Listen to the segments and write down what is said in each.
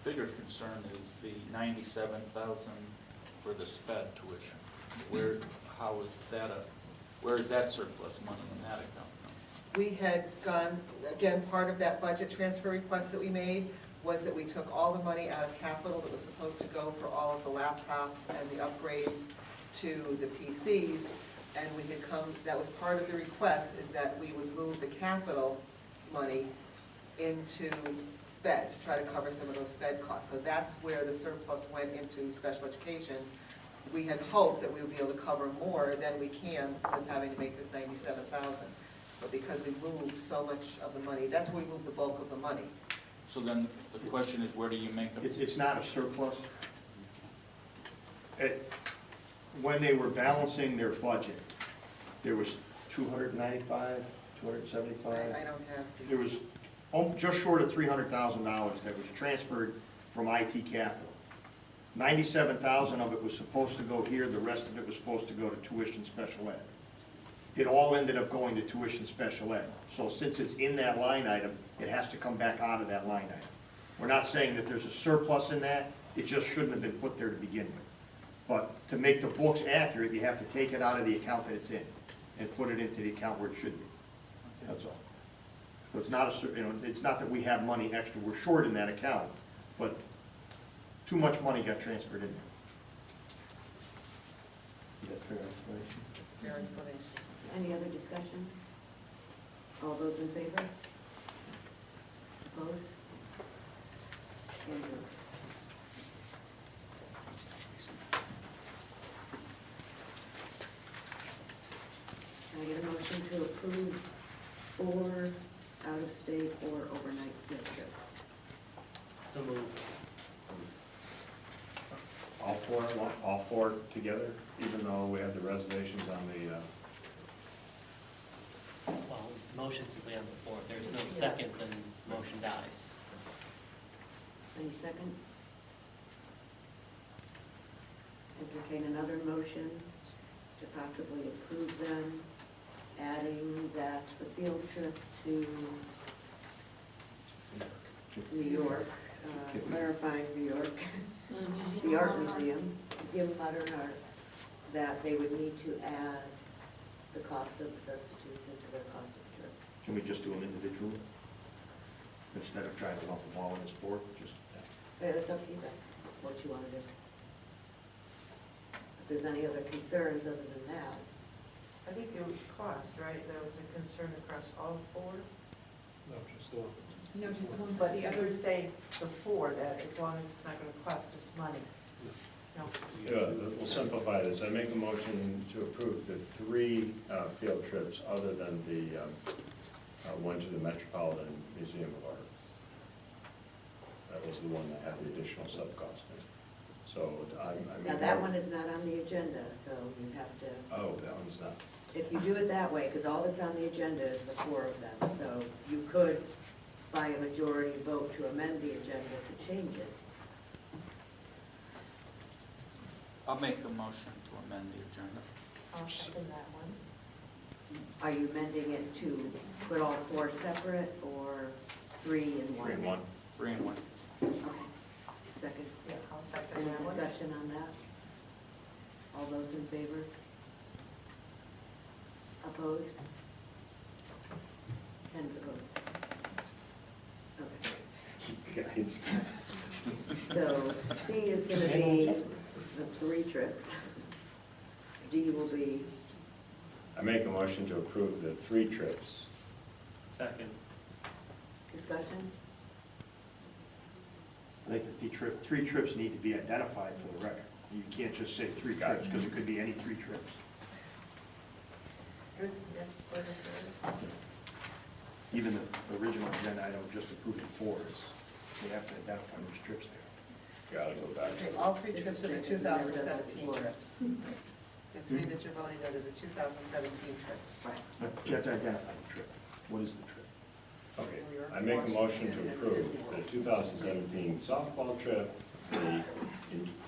bigger concern is the 97,000 for the sped tuition. Where is that surplus money in that account? We had gone, again, part of that budget transfer request that we made was that we took all the money out of capital that was supposed to go for all of the laptops and the upgrades to the PCs, and we had come, that was part of the request, is that we would move the capital money into sped, to try to cover some of those sped costs. So that's where the surplus went into special education. We had hoped that we would be able to cover more than we can with having to make this 97,000. But because we moved so much of the money, that's where we moved the bulk of the money. So then the question is, where do you make them? It's not a surplus. When they were balancing their budget, there was 295, 275. I don't have the. There was just short of $300,000 that was transferred from IT capital. 97,000 of it was supposed to go here, the rest of it was supposed to go to tuition special ed. It all ended up going to tuition special ed. So since it's in that line item, it has to come back out of that line item. We're not saying that there's a surplus in that, it just shouldn't have been put there to begin with. But to make the books accurate, you have to take it out of the account that it's in and put it into the account where it should be. That's all. So it's not it's not that we have money extra, we're short in that account, but too much money got transferred in there. Is that fair explanation? It's a fair explanation. Any other discussion? All those in favor? Opposed? Andrew. Can I get a motion to approve 4 out-of-state or overnight field trips? So moved. All four together, even though we have the reservations on the, Well, motion simply on the floor. If there's no second, then motion dies. Any second? Entertain another motion to possibly approve them, adding that the field trip to New York, clarifying New York, the art museum, Jim Modern Art, that they would need to add the cost of the substitutes into their cost of the trip. Can we just do them individually? Instead of trying to lump them all in a sport, just, It's up to you guys, what you want to do. If there's any other concerns other than that. I think it was cost, right? That was a concern across all 4? No, just the one. No, just the one. But you would say the 4, that as long as it's not going to cost us money. No. we'll simplify this. I make a motion to approve the 3 field trips other than the one to the Metropolitan Museum of Art. That was the one that had the additional sub-cost in it. So I Now, mean. that one is not on the agenda, so you have to, Oh, that one's not. if you do it that way, because all that's on the agenda is the 4 of them, so you could, by a majority vote, to amend the agenda to change it. I'll make a motion to amend the agenda. I'll second that one. Are you amending it to put all 4 separate, or 3 in 1? 3 and 1. 3 and 1. Okay. Second. Yeah, I'll second Any that one. discussion on that? All those in favor? Opposed? Ken's opposed. Okay. Guys. So C is gonna be the 3 trips. D will be, I make a motion to approve the 3 trips. Second. discussion? I think that the 3 trips need to be identified for the record. You can't just say 3 Got it. trips, because it could be any 3 trips. Good, yeah, what is it? Even the original agenda item just approved the 4 is, we have to identify which trips they Gotta go back. Okay, all 3 trips are the 2017 trips. The 3 that you're voting are the 2017 trips. Right. are. But you have to identify the trip. What is the trip? Okay, I make a motion to approve the 2017 softball trip, the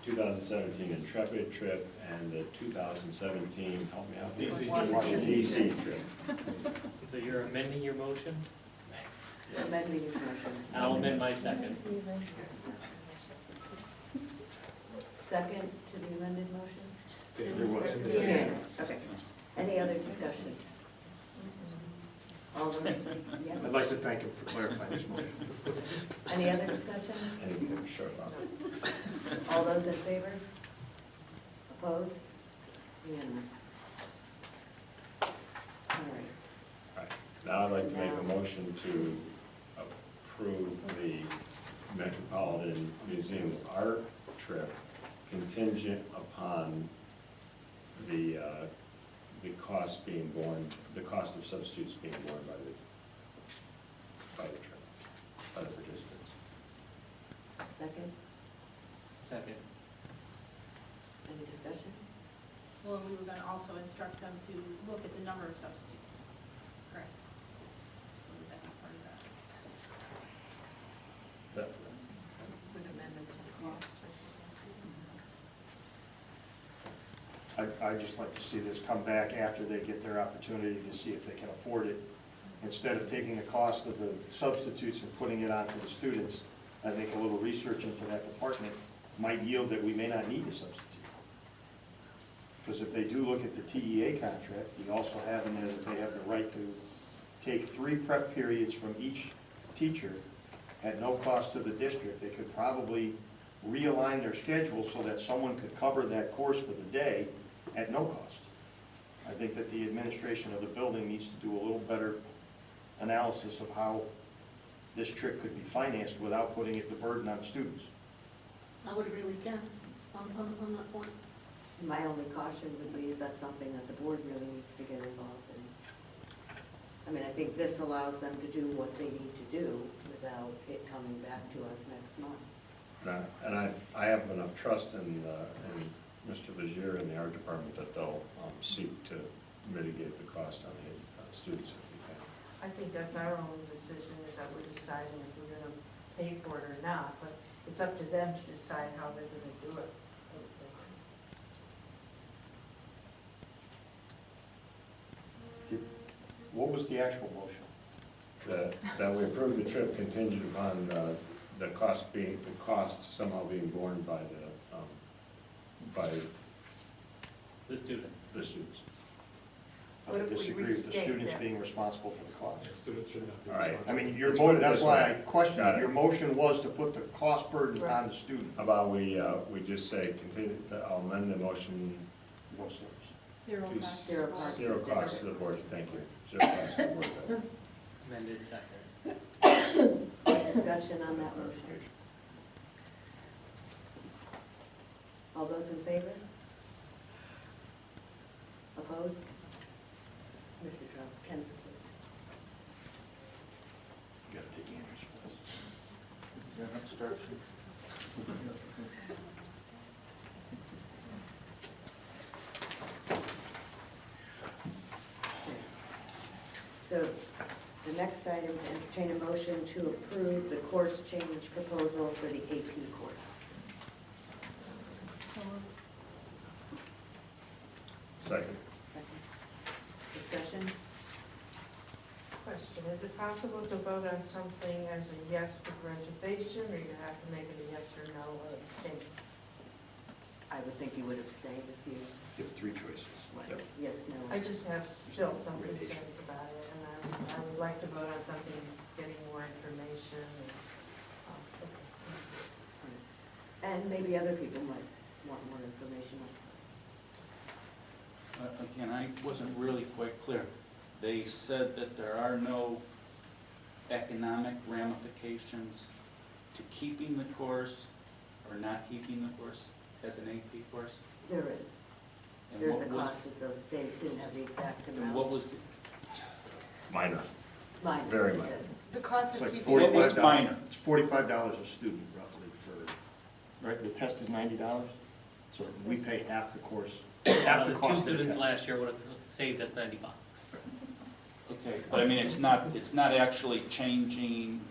2017 Intrepid trip, and the 2017, help me out. DC DC trip. So you're amending your motion? Amending his motion. I'll amend my second. second to the amended motion? There was. Yeah. Okay. Any other discussion? All those, yeah. I'd like to thank him for clarifying his motion. Any other discussion? Anything to show about? All those in favor? Opposed? Unanimous. All right. All right. Now I'd like to make a motion to approve the Metropolitan Museum of Art trip contingent upon the cost being borne, the cost of substitutes being borne by the trip, by the participants. Second, Second. any discussion? Well, we were gonna also instruct them to look at the number of substitutes, correct? So would that be part of that, That, with amendments to the cost? I'd just like to see this come back after they get their opportunity to see if they can afford it. Instead of taking the cost of the substitutes and putting it onto the students, I think a little research into that department might yield that we may not need a substitute. Because if they do look at the TEA contract, we also have in there that they have the right to take 3 prep periods from each teacher at no cost to the district. They could probably realign their schedule so that someone could cover that course for the day at no cost. I think that the administration of the building needs to do a little better analysis of how this trip could be financed without putting it the burden on the students. I would agree with Ken on that point. My only caution would be, is that something that the board really needs to get involved in? I mean, I think this allows them to do what they need to do without it coming back to us next month. and I have enough trust in Mr. Vigier and the art department that they'll seek to mitigate the cost on the students if we can. I think that's our own decision, is that we're deciding if we're gonna pay for it or not, but it's up to them to decide how they're gonna do it. What was the actual motion? That we approve the trip contingent upon the cost somehow being borne by The students. the students. I What if we disagree with the restate students that? being responsible for the cost. Students should not be All right. I responsible. mean, your Let's put it that's this why way. I questioned Got it. it. Your motion was to put the cost burden Right. on the student. How about we just say, I'll amend the motion, No service. Zero to cost. Zero cost. zero cost to the board, thank you. Zero cost to the board. Amended second. Discussion on that motion. All those in favor? Opposed? Mr. Trump, Ken's opposed. You gotta take Andrew's place. Is that obstruction? So the next item, to entertain a motion to approve the course change proposal for the AP course. So moved. Second. Discussion? Question, is it possible to vote on something as a yes with reservation, or you have to make it a yes or no or abstain? I would think you would abstain if you, You have 3 choices. Yep. yes, no. I just have still some concerns about it, and I would like to vote on something, getting more information. And maybe other people might want more information. Again, I wasn't really quite clear. They said that there are no economic ramifications to keeping the course or not keeping the course as an AP course? There is. And There's a what was- cost associated, they didn't have the exact And amount. what was, the- Minor. Minor, very he minor. said. The cost It's of like keeping. Well, $45. it's minor. It's $45 a student roughly for, right, the test is $90? So we pay half the course, half the The cost two of the students test. last year would have saved us $90. okay, but I mean, it's not actually changing,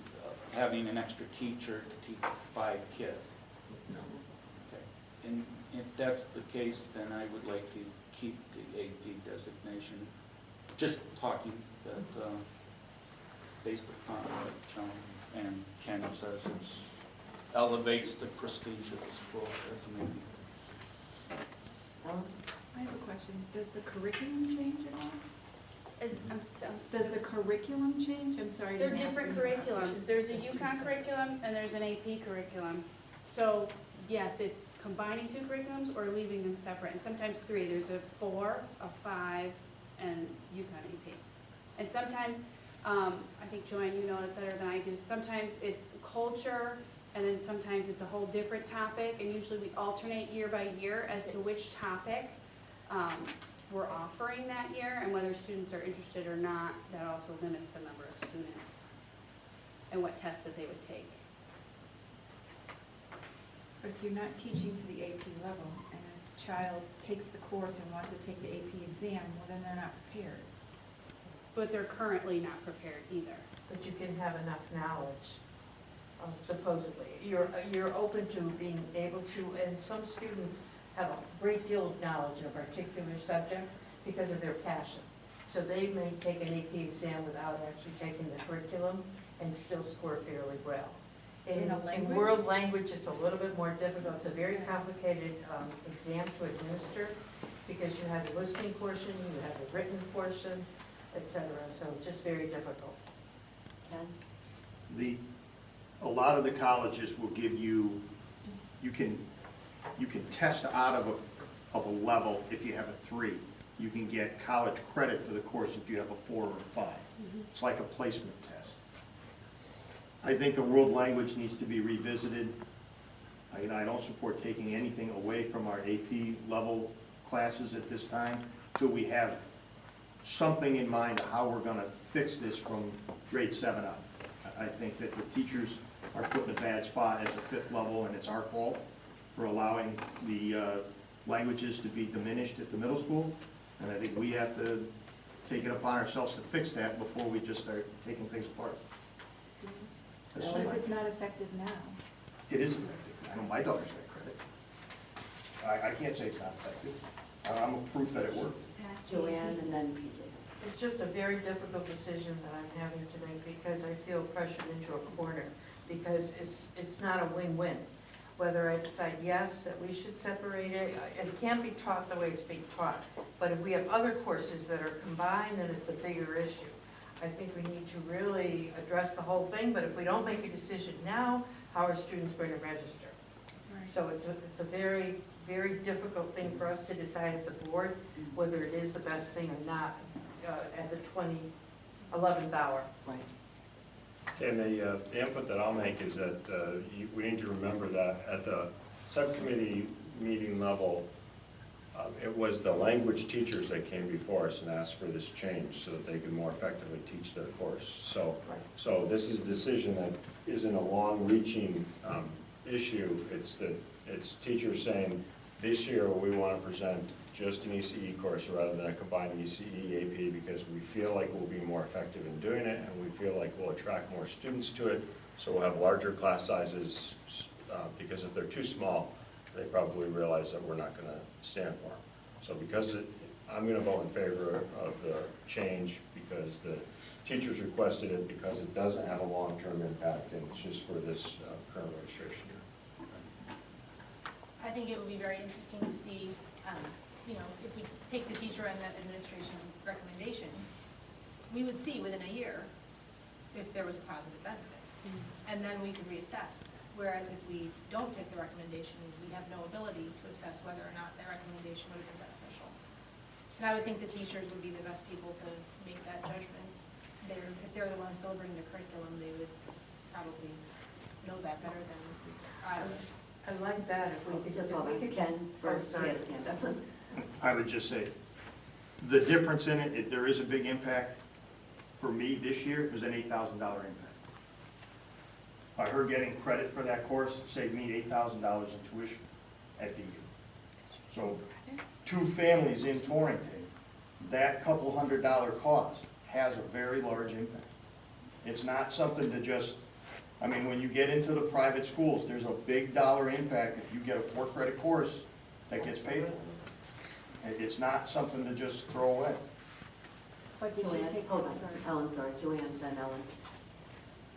having an extra teacher to teach 5 kids. No. Okay, and if that's the case, then I would like to keep the AP designation. Just talking that, based upon what Joan and Ken says, it's elevates the prestige of the school as an AP. Ellen? I have a question. Does the curriculum change at all? So, Does the curriculum change? I'm sorry. I they're didn't ask different any more curriculums. questions. There's a UConn curriculum and there's an AP curriculum. So, yes, it's combining two curriculums or leaving them separate, and sometimes three. There's a 4, a 5, and UConn AP. And sometimes, I think Joanne, you know it better than I do, sometimes it's culture, and then sometimes it's a whole different topic, and usually we alternate year by year as to which topic we're offering that year, and whether students are interested or not. That also limits the number of students and what tests that they would take. But if you're not teaching to the AP level and a child takes the course and wants to take the AP exam, well, then they're not prepared. But they're currently not prepared either. But you can have enough knowledge, supposedly. You're open to being able to, and some students have a great deal of knowledge in a particular subject because of their passion. So they may take an AP exam without actually taking the curriculum and still score fairly well. In a language? In world language, it's a little bit more difficult. It's a very complicated exam to administer because you have the listening portion, you have the written portion, et cetera. So it's just very difficult. Ken? A lot of the colleges will give you, you can test out of a level if you have a 3. You can get college credit for the course if you have a 4 or a 5. It's like a placement test. I think the world language needs to be revisited. I don't support taking anything away from our AP level classes at this time till we have something in mind of how we're gonna fix this from grade 7 up. I think that the teachers are put in a bad spot at the 5th level, and it's our fault for allowing the languages to be diminished at the middle school. And I think we have to take it upon ourselves to fix that before we just start taking things apart. That's What if just it's not effective now? It is effective. I know my daughter's got credit. I can't say it's not effective. I'm a proof that it worked. Joanne and then PJ. It's just a very difficult decision that I'm having to make because I feel pressured into a corner because it's not a win-win. Whether I decide yes, that we should separate it, it can't be taught the way it's being taught. But if we have other courses that are combined, then it's a bigger issue. I think we need to really address the whole thing, but if we don't make a decision now, how are students going to register? So it's a very, very difficult thing for us to decide as a board whether it is the best thing or not at the 11th hour. Right. And the input that I'll make is that we need to remember that at the subcommittee meeting level, it was the language teachers that came before us and asked for this change so that they could more effectively teach their course. So this is a decision that isn't a long-reaching issue. It's teachers saying, this year we want to present just an ECE course rather than a combined ECE AP because we feel like we'll be more effective in doing it and we feel like we'll attract more students to it. So we'll have larger class sizes because if they're too small, they probably realize that we're not going to stand for them. So I'm going to vote in favor of the change because the teachers requested it because it doesn't have a long-term impact and it's just for this current registration year. I think it would be very interesting to see, if we take the teacher and the administration recommendation, we would see within a year if there was a positive benefit. And then we could reassess. Whereas if we don't take the recommendation, we have no ability to assess whether or not that recommendation would have been beneficial. And I would think the teachers would be the best people to make that judgment. If they're the ones delivering the curriculum, they would probably know that better than I would. I like that if we could Just if hold we on, could Ken just- first, sorry. he had his hand up. I would just say, the difference in it, there is a big impact for me this year. It was an $8,000 impact. By her getting credit for that course saved me $8,000 in tuition at BU. So 2 families in Torrington, that couple $100 cost has a very large impact. It's not something to just, when you get into the private schools, there's a big dollar impact if you get a 4-credit course that gets paid for. It's not something to just throw away. But did she Joanne, take, hold on, sorry. Ellen, sorry, Joanne, then Ellen.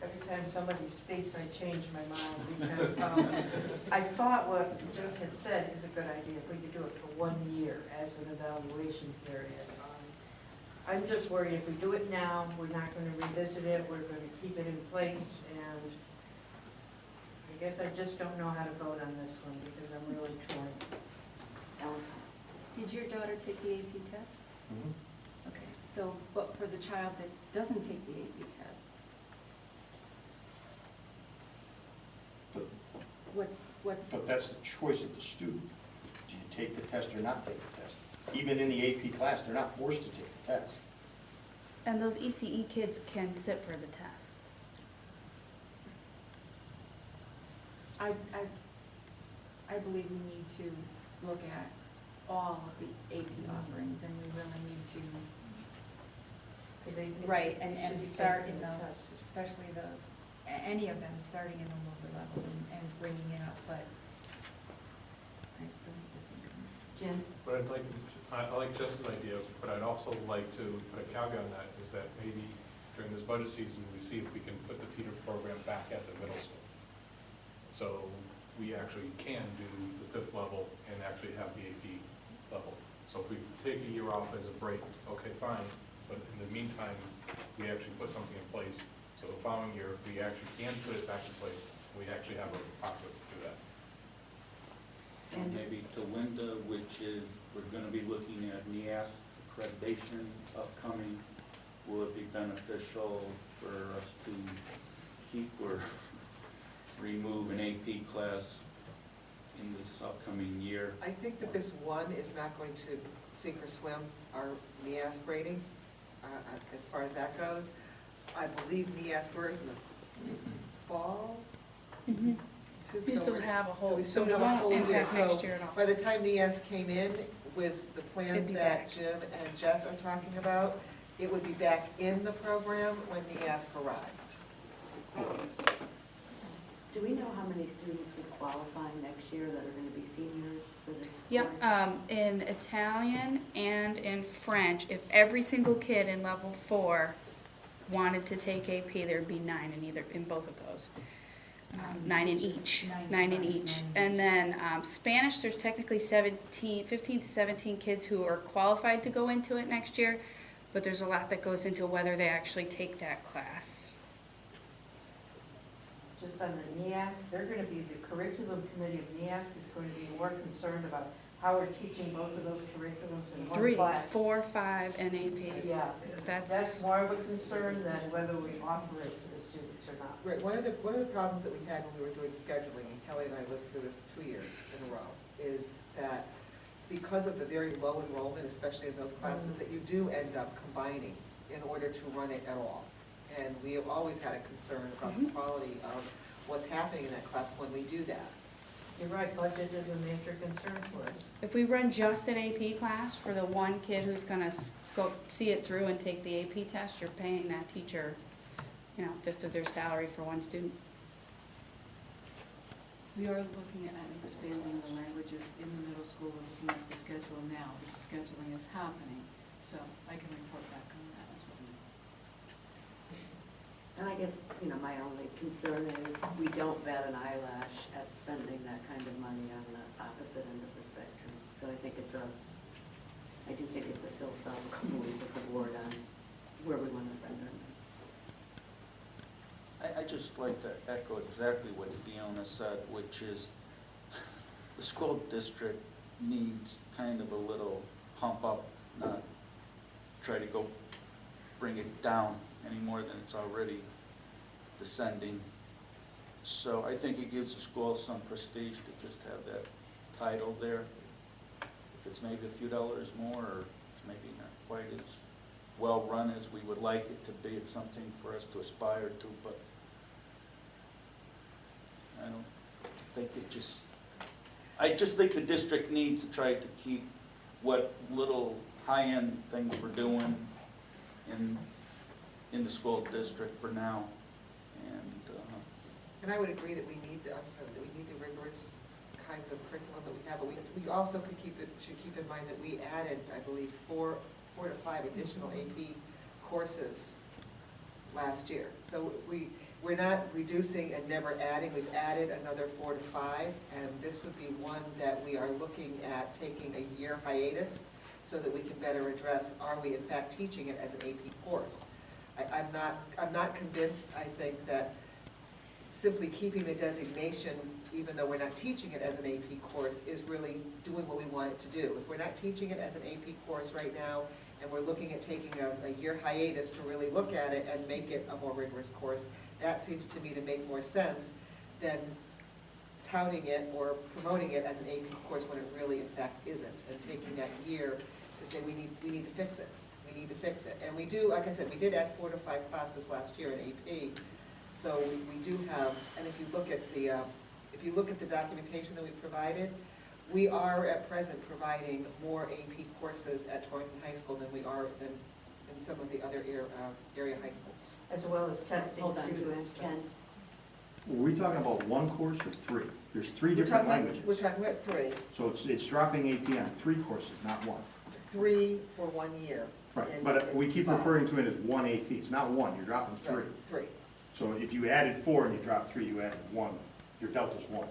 Every time somebody speaks, I change my mind because I thought what Jess had said is a good idea, if we could do it for 1 year as an evaluation period. I'm just worried if we do it now, we're not gonna revisit it, we're gonna keep it in place, and I guess I just don't know how to vote on this one, because I'm really torn. Ellen? Did your daughter take the AP test? Mhm. Okay, so, but for the child that doesn't take the AP test, But what's, but that's the choice of the student. Do you take the test or not take the test? Even in the AP class, they're not forced to take the test. And those ECE kids can sit for the test. I believe we need to look at all of the AP offerings, and we really need to, 'Cause they- right, they should and be start taking in the, test. especially any of them, starting in the lower level and bringing it up, but I still need to think on this. Jen? But I'd like, I like Jess's idea, but I'd also like to put a caveat on that, is that maybe during this budget season, we see if we can put the feeder program back at the middle school. So we actually can do the 5th level and actually have the AP level. So if we take a year off as a break, okay, fine, but in the meantime, we actually put something in place. So the following year, we actually can put it back in place, we actually have a process to do that. And maybe to Linda, which is, we're gonna be looking at NEAS accreditation upcoming. Will it be beneficial for us to keep or remove an AP class in this upcoming year? I think that this one is not going to sink or swim our NEAS grading, as far as that goes. I believe NEAS, we're in the fall. Mm-hmm. too, We so still we're- have a So whole, we so still it have a won't full year. impact next So year at all. by the time NEAS came in with the plan It'd be that back. Jim and Jess are talking about, it would be back in the program when NEAS arrived. Do we know how many students would qualify next year that are gonna be seniors for this? Yep, course? in Italian and in French, if every single kid in level 4 wanted to take AP, there'd be 9 in both of those. 9 in each, 9 in each. And then Spanish, there's technically 15 to 17 kids who are qualified to go into it next year, but there's a lot that goes into whether they actually take that class. Just on the NEAS, they're gonna be, the curriculum committee of NEAS is going to be more concerned about how we're teaching both of those curriculums in one 3, class. 4, 5, and AP. Yeah, That's- that's more of a concern than whether we offer it to the students or not. Right, one of the problems that we had when we were doing scheduling, and Kelly and I lived through this 2 years in a row, is that because of the very low enrollment, especially in those classes, that you do end up combining in order to run it at all. And we have always had a concern about the quality of what's happening in that class when we do that. You're right, budget is a major concern for us. If we run just an AP class for the one kid who's gonna go see it through and take the AP test, you're paying that teacher, 1/5 of their salary for one student. We are looking at expanding the languages in the middle school. We're looking at the schedule now, because scheduling is happening, so I can report back on that as well. And I guess, my only concern is we don't bat an eyelash at spending that kind of money on the opposite end of the spectrum. So I do think it's a philosophical move with the board on where we want to spend our money. I just like to echo exactly what Fiona said, which is the school district needs kind of a little pump up, not try to go bring it down any more than it's already descending. So I think it gives the school some prestige to just have that title there. If it's maybe a few dollars more, or it's maybe not quite as well-run as we would like it to be, it's something for us to aspire to, but I don't think I just think the district needs to try to keep what little high-end things we're doing in the school district for now. And I would agree that we need the rigorous kinds of curriculum that we have, but we also should keep in mind that we added, I believe, 4 to 5 additional AP courses last year. So we're not reducing and never adding, we've added another 4 to 5, and this would be one that we are looking at taking a year hiatus so that we can better address, are we in fact teaching it as an AP course? I'm not convinced, I think, that simply keeping the designation, even though we're not teaching it as an AP course, is really doing what we want it to do. If we're not teaching it as an AP course right now, and we're looking at taking a year hiatus to really look at it and make it a more rigorous course, that seems to me to make more sense than touting it or promoting it as an AP course when it really in fact isn't, and taking that year to say we need to fix it. We need to fix it. And we do, like I said, we did add 4 to 5 classes last year in AP, so we do have, and if you look at the documentation that we provided, we are at present providing more AP courses at Torrington High School than we are in some of the other area high schools. As well as testing Hold on, Joanne, students. Ken. Were we talking about one course or three? There's three We're different talking languages. We're talking about 3. So it's dropping AP on 3 courses, not 1. 3 for 1 year. Right, in- but we in keep 5. referring to it as 1 AP. It's not 1, you're dropping 3. Right, 3. So if you added 4 and you dropped 3, you added 1, your delta's 1.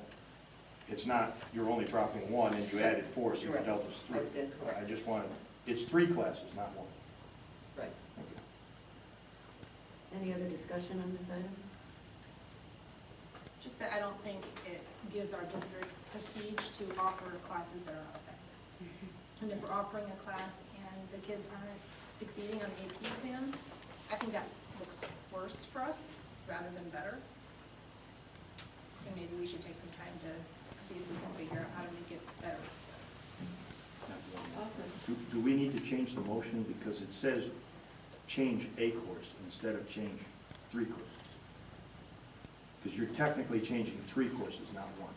It's not, you're only dropping 1 and you added 4, so your Correct. delta's 3. I stand corrected. I just wanted, it's 3 classes, not 1. Right. Okay. Any other discussion on this item? Just that I don't think it gives our district prestige to offer classes that are not effective. And if we're offering a class and the kids aren't succeeding on the AP exam, I think that looks worse for us rather than better. And maybe we should take some time to see if we can figure out how to make it better. Do we need to change the motion because it says change a course instead of change 3 courses? Because you're technically changing 3 courses, not 1.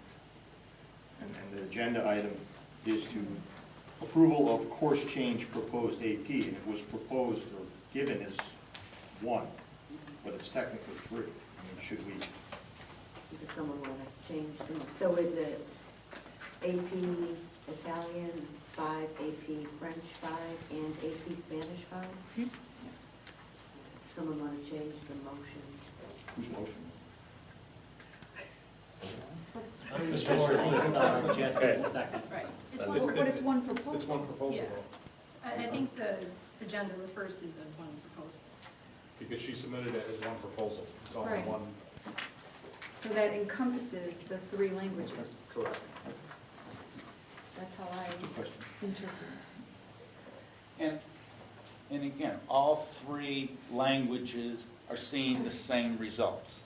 And the agenda item is to approval of course change proposed AP, and it was proposed or given as 1, but it's technically 3. I mean, should we? Does someone want to change the, so is it AP Italian 5, AP French 5, and AP Spanish 5? Someone want to change the motion? Whose motion? This one, Jess in a second. Right. It's It's- one, But it's one proposal. It's one proposal, Yeah. though, I think the agenda refers to the one proposal. because she submitted it as one proposal. It's all in Right. one. So that encompasses the 3 languages. Correct. That's how I Good question. interpret it. And again, all 3 languages are seeing the same results.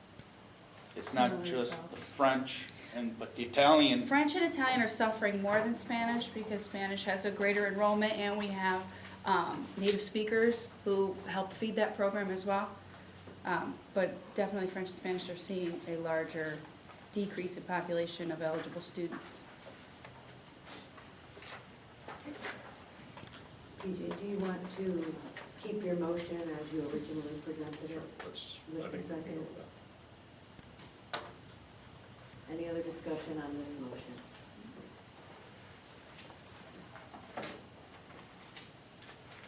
It's not Similar just results. the French, but the Italian. French and Italian are suffering more than Spanish because Spanish has a greater enrollment, and we have native speakers who help feed that program as well. But definitely French and Spanish are seeing a larger decrease in population of eligible students. PJ, do you want to keep your motion as you originally presented Sure, it? that's, With I the think we can go second. with that. Any other discussion on this motion?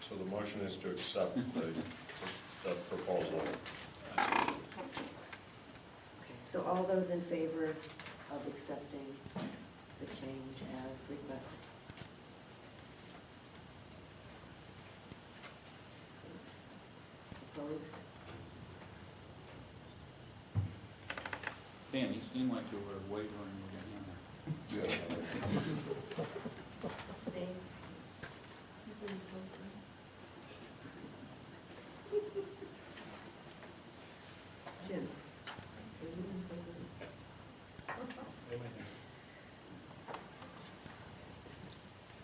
So the motion is to accept the proposal. Okay, so all those in favor of accepting the change as requested? Opposed? Dan, you seem like you were wavering again. Abstain? Jim?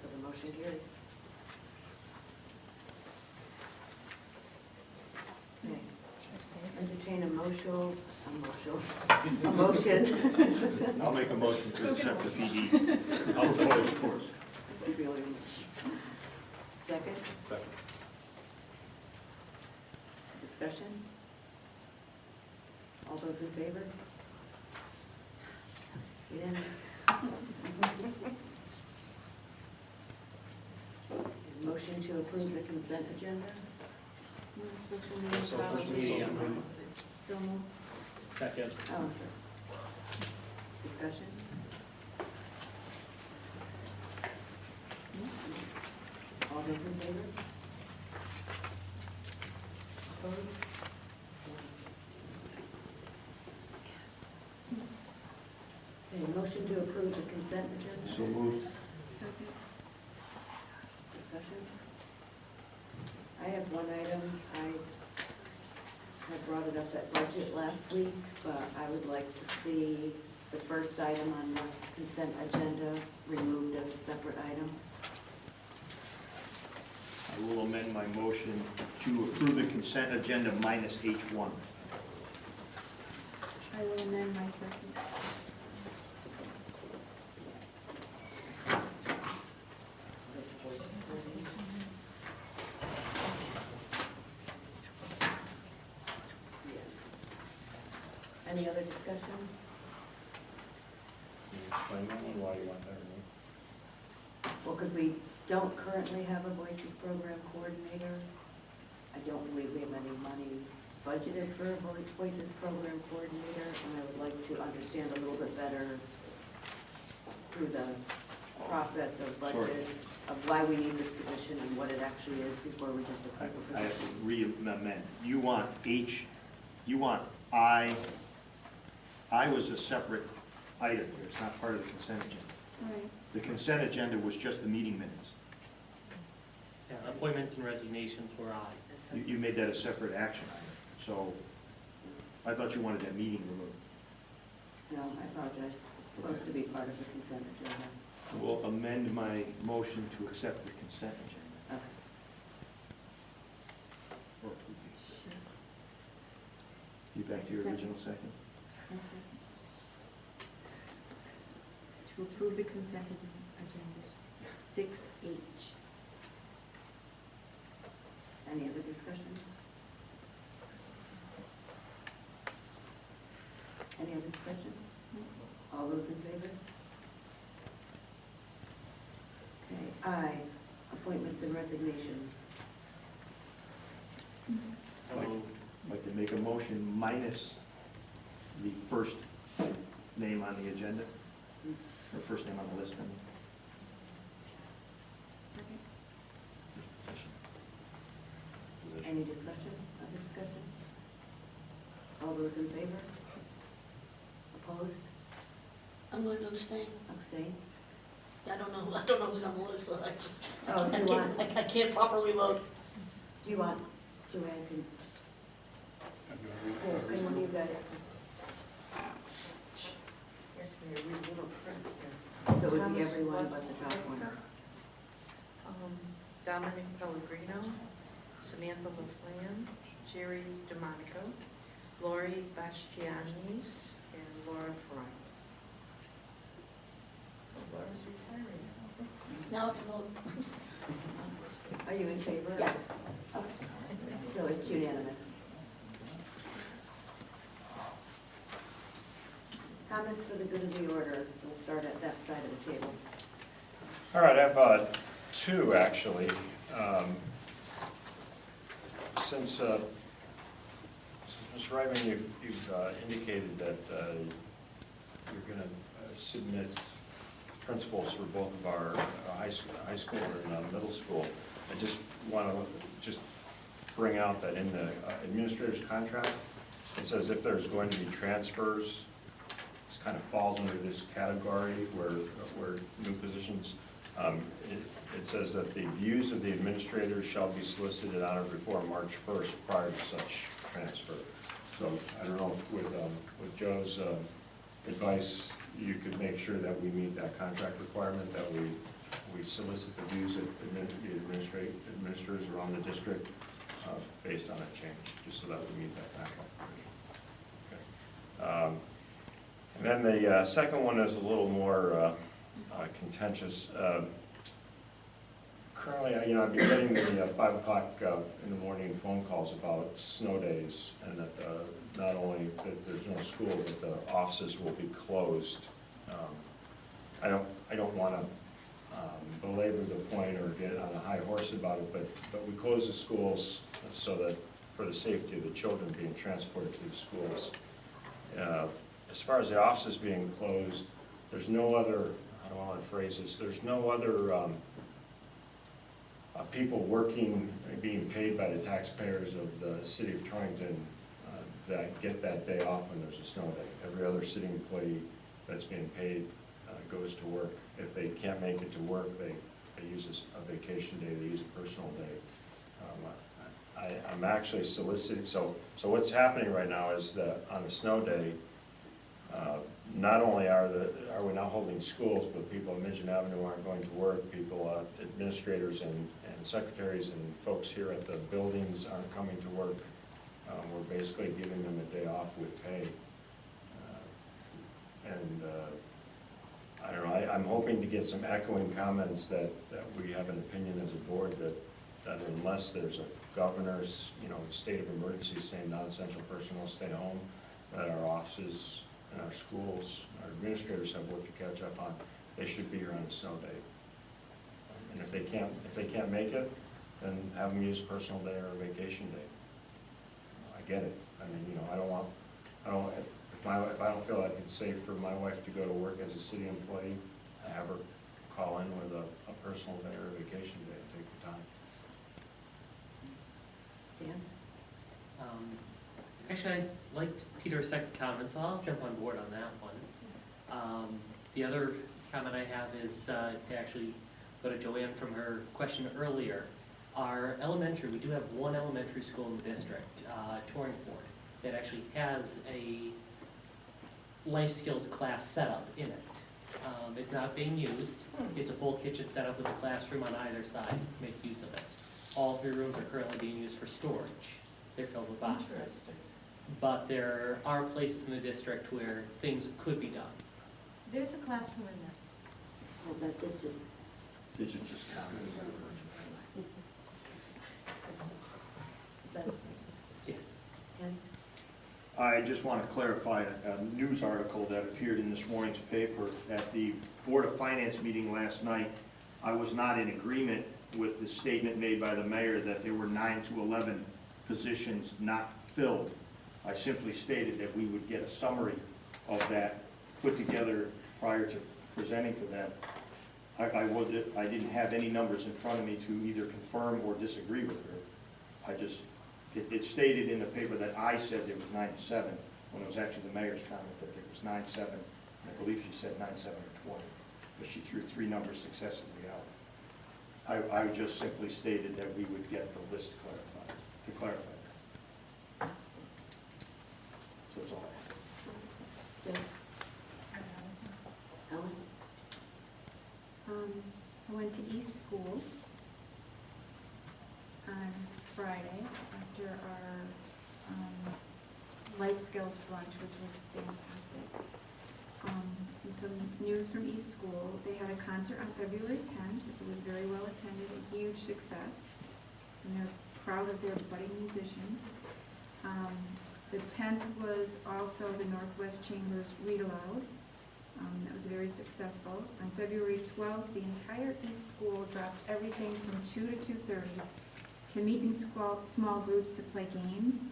So the motion carries. Okay. Entertain a motion. I'll make a motion to accept the PD. I'll second. Of course. Second, Second. discussion? All those in favor? Unanimous. Motion to approve the consent agenda? Social media Social policy. media. So moved. Second. Oh, discussion? All those in favor? Opposed? Okay, motion to approve the consent agenda? So moved. Discussion? I have one item. I had brought it up at budget last week, but I would like to see the first item on the consent agenda removed as a separate item. I will amend my motion to approve the consent agenda minus H1. I will amend my second. Any other discussion? Can you explain that one, why you want that removed? Well, because we don't currently have a Voices Program Coordinator. I don't believe we have any money budgeted for a Voices Program Coordinator, and I would like to understand a little bit better through the process of Sure. budget, of why we need this position and what it actually is before we just approve a I have position. to re-amend. You want I was a separate item here. It's not part of the consent agenda. Right. The consent agenda was just the meeting minutes. Yeah, appointments and resignations were aye. You made that a separate action item. So I thought you wanted that meeting removed. No, I apologize. It's supposed to be part of the consent agenda. We'll amend my motion to accept the consent agenda. Okay. You back to your original second? One second. To approve the consent agenda, 6H. Any other discussion? Any other discussion? All those in favor? Okay, aye. Appointments and resignations. So Like- moved. I'd like to make a motion minus the first name on the agenda, or first name on the list, I mean. Second. Any discussion? Other discussion? All those in favor? Opposed? I'm going to abstain. Abstain? I don't know who's on the list, so Oh, do you want, I can't properly vote. do you want, Joanne, can one of you guys, Yes, can you read a little print here? so it would be Thomas everyone but the top one. Dominic Pellegrino, Samantha LaFlamme, Jerry DeMonico, Lori Bastianis, and Laura Fry. Laura's retiring. Now I can vote. Are you in favor? Yeah. Okay. So it's unanimous. Comments for the good of the order. We'll start at that side of the table. All right, I have two, actually. Since Ms. Ryman, you've indicated that you're going to submit principals for both of our high school and middle school, I just want to bring out that in the administrator's contract, it says if there's going to be transfers, this kind of falls under this category where new positions, it says that the views of the administrators shall be solicited on or before March 1st prior to such transfer. So I don't know, with Joe's advice, you could make sure that we meet that contract requirement, that we solicit the views of the administrators around the district based on a change, just so that we meet that contract provision. Okay. And then the second one is a little more contentious. Currently, I've been getting the 5 o'clock in the morning phone calls about snow days, and that not only that there's no school, but the offices will be closed. I don't want to belabor the point or get on a high horse about it, but we close the schools so that for the safety of the children being transported to the schools. As far as the offices being closed, there's no other, how do I want to phrase this, there's no other people working, being paid by the taxpayers of the city of Torrington that get that day off when there's a snow day. Every other city employee that's being paid goes to work. If they can't make it to work, they use a vacation day, they use a personal day. I'm actually soliciting, so what's happening right now is that on a snow day, not only are we not holding schools, but people at Michigan Avenue aren't going to work, people, administrators and secretaries and folks here at the buildings aren't coming to work. We're basically giving them a day off with pay. I don't know, I'm hoping to get some echoing comments that we have an opinion as a board that unless there's a governor's, state of emergency saying non-essential personnel stay home, that our offices and our schools, our administrators have work to catch up on. They should be here on a snow day. And if they can't make it, then have them use a personal day or a vacation day. I get it. I mean, if I don't feel like it's safe for my wife to go to work as a city employee, I have her call in with a personal day or a vacation day and take the time. Dan? Actually, I like Peter's second comment, so I'll jump on board on that one. The other comment I have is to actually go to Joanne from her question earlier. Our elementary, we do have one elementary school in the district, Torringford, that actually has a life skills class set up in it. It's not being used. It's a full kitchen set up with a classroom on either side to make use of it. All 3 rooms are currently being used for storage. They're filled with boxes. Interesting. But there are places in the district where things could be done. There's a classroom in there. Oh, but this is, Did you just comment? but, Yes. and, I just want to clarify a news article that appeared in this morning's paper. At the Board of Finance meeting last night, I was not in agreement with the statement made by the mayor that there were 9 to 11 positions not filled. I simply stated that we would get a summary of that put together prior to presenting to them. I didn't have any numbers in front of me to either confirm or disagree with her. It stated in the paper that I said there was 9 to 7, when it was actually the mayor's comment that there was 9, 7, and I believe she said 9, 7, or 20, but she threw 3 numbers successively out. I just simply stated that we would get the list clarified, to clarify that. So that's all I have. Jen, Ellen? I went to East School on Friday after our life skills brunch, which was fantastic. And some news from East School. They had a concert on February 10th. It was very well attended, a huge success. And they're proud of their budding musicians. The 10th was also the Northwest Chambers Read Aloud. That was very successful. On February 12th, the entire East School dropped everything from 2 to 2:30 to meet in small groups to play games.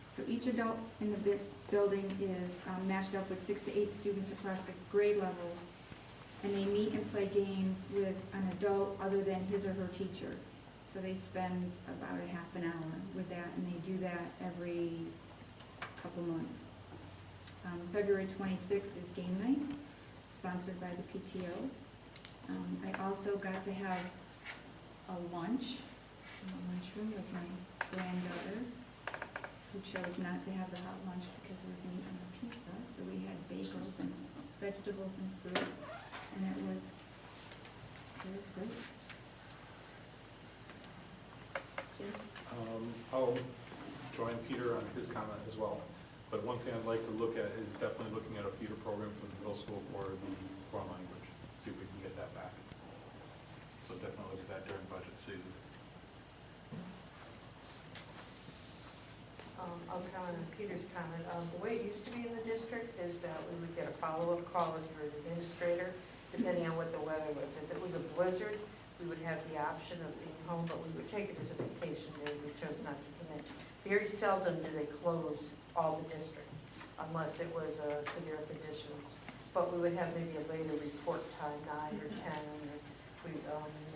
So each adult in the building is matched up with 6 to 8 students across the grade levels, and they meet and play games with an adult other than his or her teacher. So they spend about a half an hour with that, and they do that every couple months. February 26th is game night, sponsored by the PTO. I also got to have a lunch in the lunchroom with my granddaughter, who chose not to have the hot lunch because it was meat on the pizza. So we had bagels and vegetables and fruit, and it was great. Jim? I'll join Peter on his comment as well. But one thing I'd like to look at is definitely looking at a feeder program for the middle school for the foreign language, see if we can get that back. So definitely look at that during budget season. I'll comment on Peter's comment. The way it used to be in the district is that we would get a follow-up call if you were an administrator, depending on what the weather was. If it was a blizzard, we would have the option of being home, but we would take it as a vacation day if we chose not to come in. Very seldom do they close all the district. unless it was severe conditions. But we would have maybe a later report time, 9 or 10, and we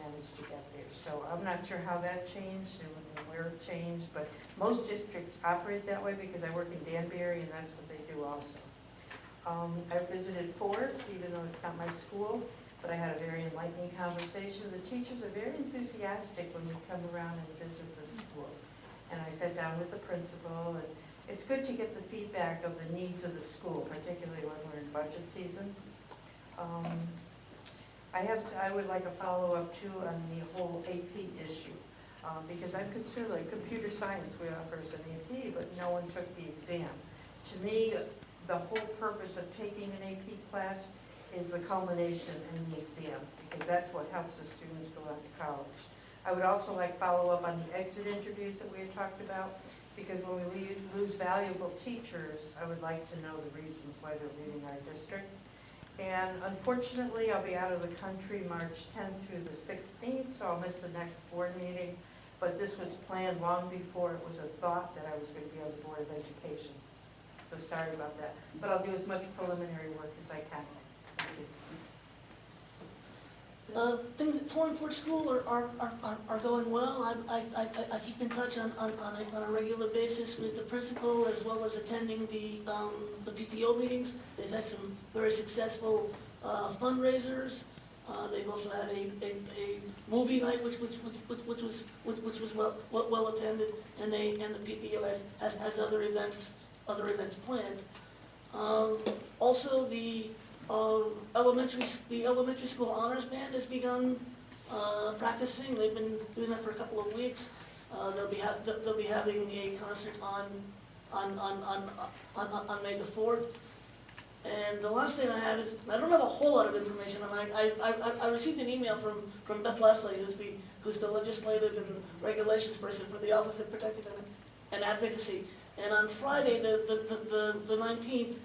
managed to get there. So I'm not sure how that changed and where it changed, but most districts operate that way because I work in Danbury and that's what they do also. I visited Ford's, even though it's not my school, but I had a very enlightening conversation. The teachers are very enthusiastic when we come around and visit the school. And I sat down with the principal, and it's good to get the feedback of the needs of the school, particularly when we're in budget season. I would like a follow-up too on the whole AP issue, because I'm concerned, like computer science, we offer as an AP, but no one took the exam. To me, the whole purpose of taking an AP class is the culmination in the exam, because that's what helps the students go on to college. I would also like follow-up on the exit interviews that we had talked about, because when we lose valuable teachers, I would like to know the reasons why they're leaving our district. And unfortunately, I'll be out of the country March 10th through the 16th, so I'll miss the next board meeting. But this was planned long before it was a thought that I was going to be on the Board of Education. So sorry about that. But I'll do as much preliminary work as I can. Thank you. Things at Torrenport School are going well. I keep in touch on a regular basis with the principal, as well as attending the PTO meetings. They've had some very successful fundraisers. They've also had a movie night, which was well attended, and the PTO has other events planned. Also, the elementary school honors band has begun practicing. They've been doing that for a couple of weeks. They'll be having a concert on May the 4th. And the last thing I have is, I don't have a whole lot of information, and I received an email from Beth Leslie, who's the legislative and regulations person for the Office of Protective and Advocacy. And on Friday, the 19th,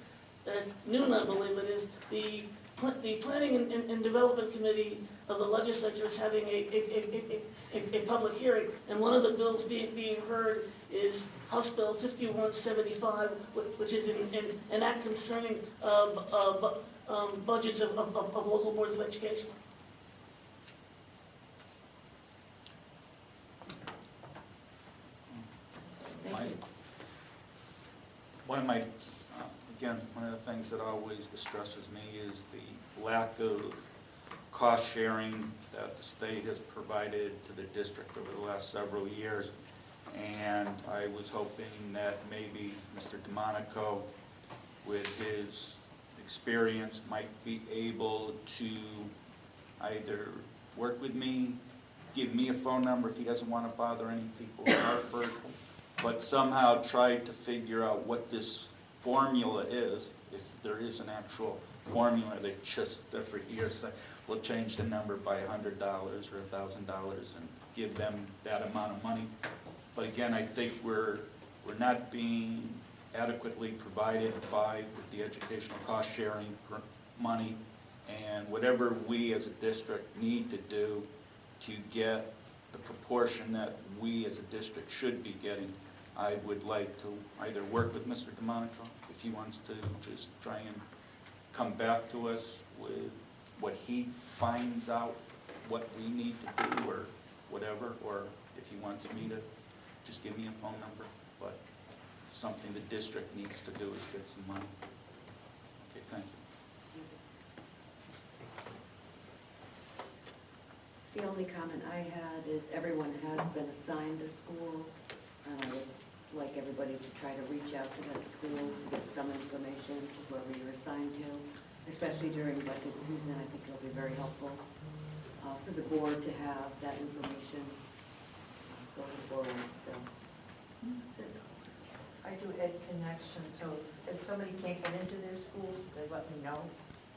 at noon, I believe it is, the Planning and Development Committee of the legislature is having a public hearing, and one of the bills being heard is House Bill 5175, which is an act concerning budgets of local boards of education. One of the things that always distresses me is the lack of cost sharing that the state has provided to the district over the last several years. And I was hoping that maybe Mr. DeMonico, with his experience, might be able to either work with me, give me a phone number if he doesn't want to bother any people in Hartford, but somehow try to figure out what this formula is, if there is an actual formula that just every year say, we'll change the number by $100 or $1,000 and give them that amount of money. But again, I think we're not being adequately provided with the educational cost sharing money, and whatever we as a district need to do to get the proportion that we as a district should be getting, I would like to either work with Mr. DeMonico, if he wants to just try and come back to us with what he finds out, what we need to do or whatever, or if he wants me to just give me a phone number. But something the district needs to do is get some money. Okay, thank you. The only comment I had is everyone has been assigned a school, and I would like everybody to try to reach out to that school to get some information to whoever you're assigned to, especially during budget season. I think it'll be very helpful for the board to have that information going forward, so that's it. I do Ed Connection, so if somebody can't get into their schools, they let me know.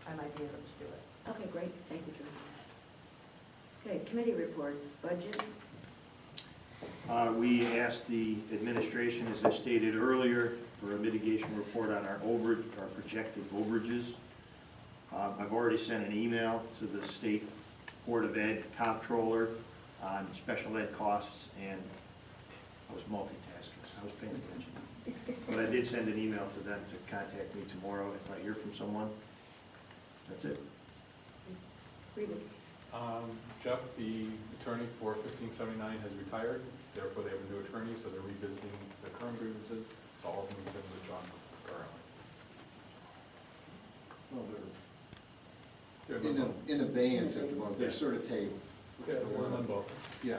I might be able to do it. Okay, great, thank you, Julie. Okay, committee reports, budget. We asked the administration, as I stated earlier, for a mitigation report on our projected overages. I've already sent an email to the State Board of Ed comptroller on special ed costs, and I was multitasking. I was paying attention. But I did send an email to them to contact me tomorrow if I hear from someone. That's it. Jeff, the attorney for 1579 has retired, therefore they have a new attorney, so they're revisiting the current grievances, so all of them have been with John currently. Well, They're they're in abeyance at the moment, they're sort of tabled. They're in limbo, Yeah.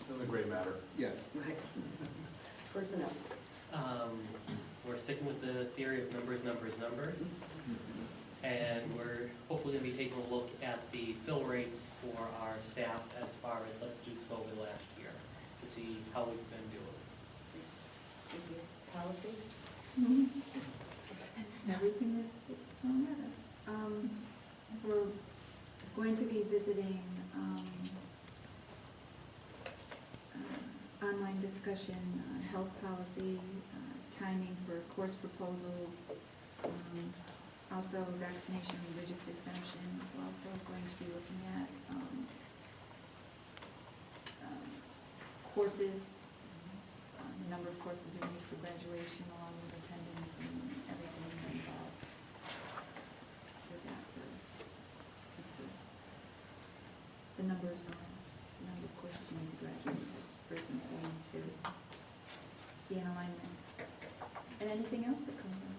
in the gray matter. Yes. Right. Personnel. We're sticking with the theory of numbers, numbers, numbers. And we're hopefully gonna be taking a look at the fill rates for our staff as far as substitutes go over the last year, to see how we've been doing. Thank you. Policy? Everything is thrown at us. We're going to be visiting online discussion on health policy, timing for course proposals, also vaccination, religious exemption. We're also going to be looking at courses, the number of courses we need for graduation, along with attendance and everything that involves with that. The number is going, the number of courses you need to graduate as prison, so we need to be in alignment. And anything else that comes up?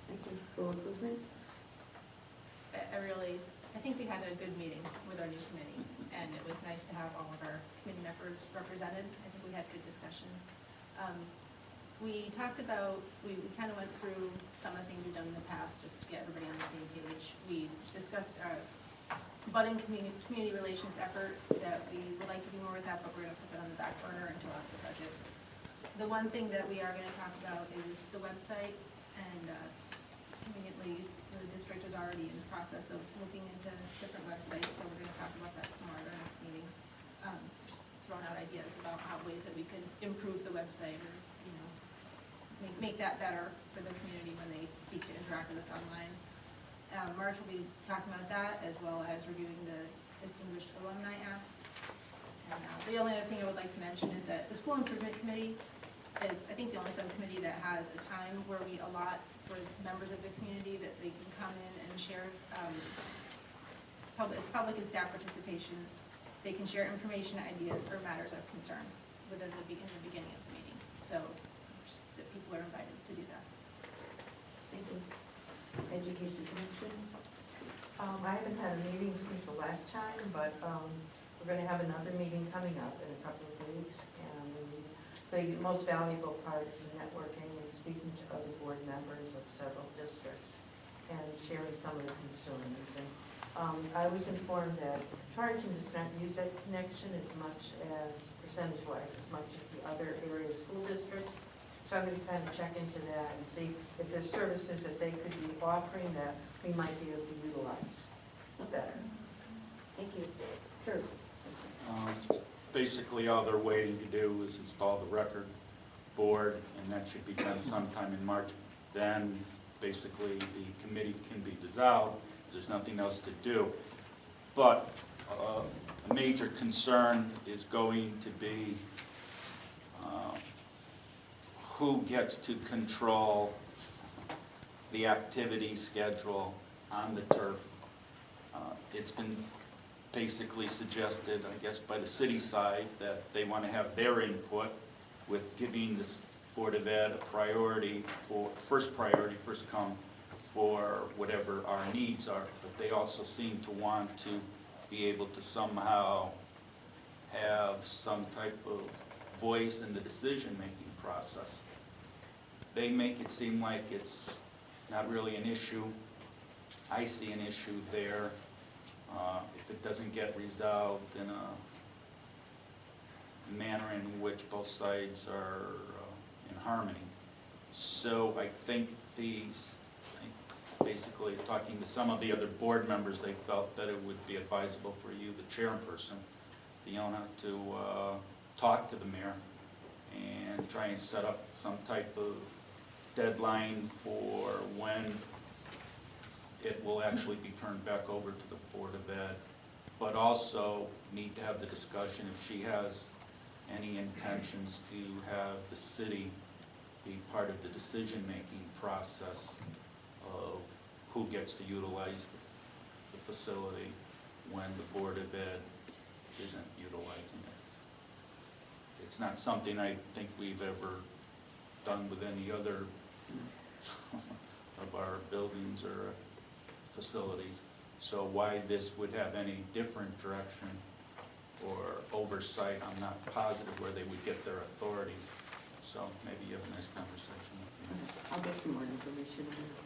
Thank you. School improvement? I think we had a good meeting with our new committee, and it was nice to have all of our committee members represented. I think we had good discussion. We talked about, we kind of went through some of the things we've done in the past, just to get everybody on the same page. We discussed our budding community relations effort, that we would like to do more with that, but we're gonna put that on the back burner until after the budget. The one thing that we are gonna talk about is the website, and conveniently, the district is already in the process of looking into different websites, so we're gonna talk about that some more at our next meeting. Just throwing out ideas about ways that we could improve the website, or, you know, make that better for the community when they seek to interact with us online. March will be talking about that, as well as reviewing the distinguished alumni apps. And the only other thing I would like to mention is that the school improvement committee is, I think, the only subcommittee that has a time where we allot for members of the community that they can come in and share. It's public and staff participation. They can share information, ideas, or matters of concern in the beginning of the meeting. So just that people are invited to do that. Thank you. Education connection? I haven't had a meeting since the last time, but we're going to have another meeting coming up in a couple of weeks. And the most valuable part is the networking and speaking to other board members of several districts and sharing some of the concerns. And I was informed that Torrington does not use that connection as much as, percentage-wise, as much as the other area school districts. So I'm going to kind of check into that and see if there's services that they could be offering that we might be able to utilize better. Thank you. Kurt? Basically, all they're waiting to do is install the record board, and that should be done sometime in March. Then, basically, the committee can be dissolved, because there's nothing else to do. But a major concern is going to be who gets to control the activity schedule on the turf. It's been basically suggested, I guess, by the city side that they want to have their input with giving the Board of Ed a priority, first come for whatever our needs are. But they also seem to want to be able to somehow have some type of voice in the decision-making process. They make it seem like it's not really an issue. I see an issue there. If it doesn't get resolved in a manner in which both sides are in harmony. So I think basically talking to some of the other board members, they felt that it would be advisable for you, the chairperson, Fiona, to talk to the mayor and try and set up some type of deadline for when it will actually be turned back over to the Board of Ed, but also need to have the discussion if she has any intentions to have the city be part of the decision-making process of who gets to utilize the facility when the Board of Ed isn't utilizing it. It's not something I think we've ever done with any other of our buildings or facilities. So why this would have any different direction or oversight, I'm not positive where they would get their authority. So maybe you have a nice conversation with them. I'll get some more information on that.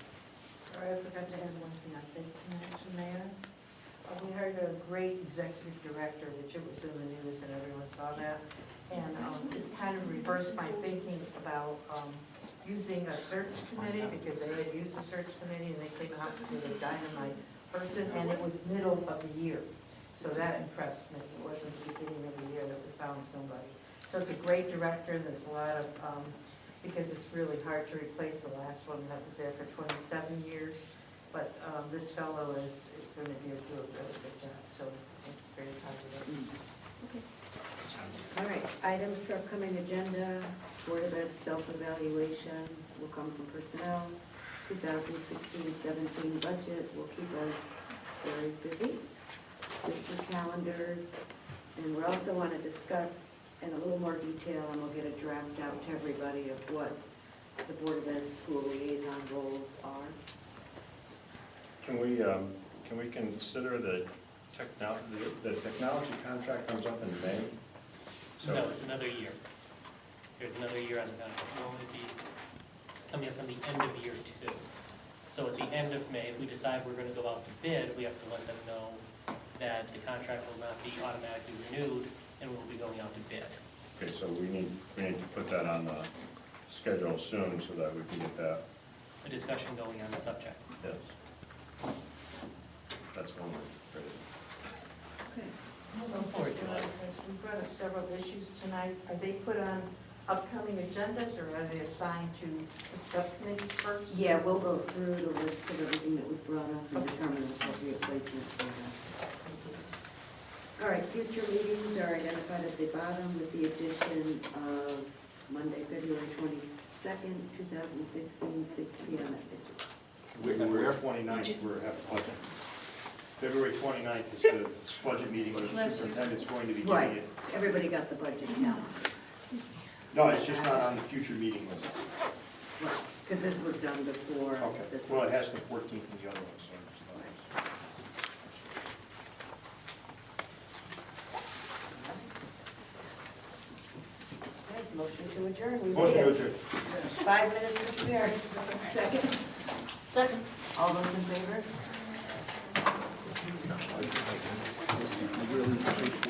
Sorry, I forgot to add one thing, I think, to mention, Mayor. We hired a great executive director, which it was in the news and everyone saw that. And it kind of reversed my thinking about using a search committee, because they had used a search committee and they came out with a dynamite person, and it was middle of the year. So that impressed me. It wasn't the beginning of the year that we found somebody. So it's a great director. There's a lot of, because it's really hard to replace the last one that was there for 27 years. But this fellow is going to do a really good job, so it's very positive. All right, items for upcoming agenda, Board of Ed self-evaluation will come from personnel. 2016-17 budget will keep us very busy. District calendars, and we also want to discuss in a little more detail, and we'll get a draft out to everybody of what the Board of Ed school liaison roles are. Can we consider the technology contract comes up in May? So- No, it's another year. There's another year on the contract. We'll only be coming up on the end of year 2. So at the end of May, if we decide we're going to go out to bid, we have to let them know that the contract will not be automatically renewed and we'll be going out to bid. Okay, so we need to put that on the schedule soon so that we can get that, A discussion going on the subject. yes. That's one way, right? Okay. Look forward to it. We brought up several issues tonight. Are they put on upcoming agendas, or are they assigned to subcommittees first? Yeah, we'll go through the list of everything that was brought up and determine appropriate placement for that. All right, future meetings are identified at the bottom with the addition of Monday, February 22nd, 2016, 6 p.m. at Fitch's. February 29th, we're having budget. February 29th is the budget meeting where the superintendent's going to be giving Right, it. everybody got the budget now. No, it's just not on the future meeting list. Right, because this was done before Okay, this well, was. it has the 14th and the other one, so it's not. Okay, motion to adjourn. We Motion to waited. adjourn. 5 minutes to spare. Second? Second. All those in favor? I really appreciate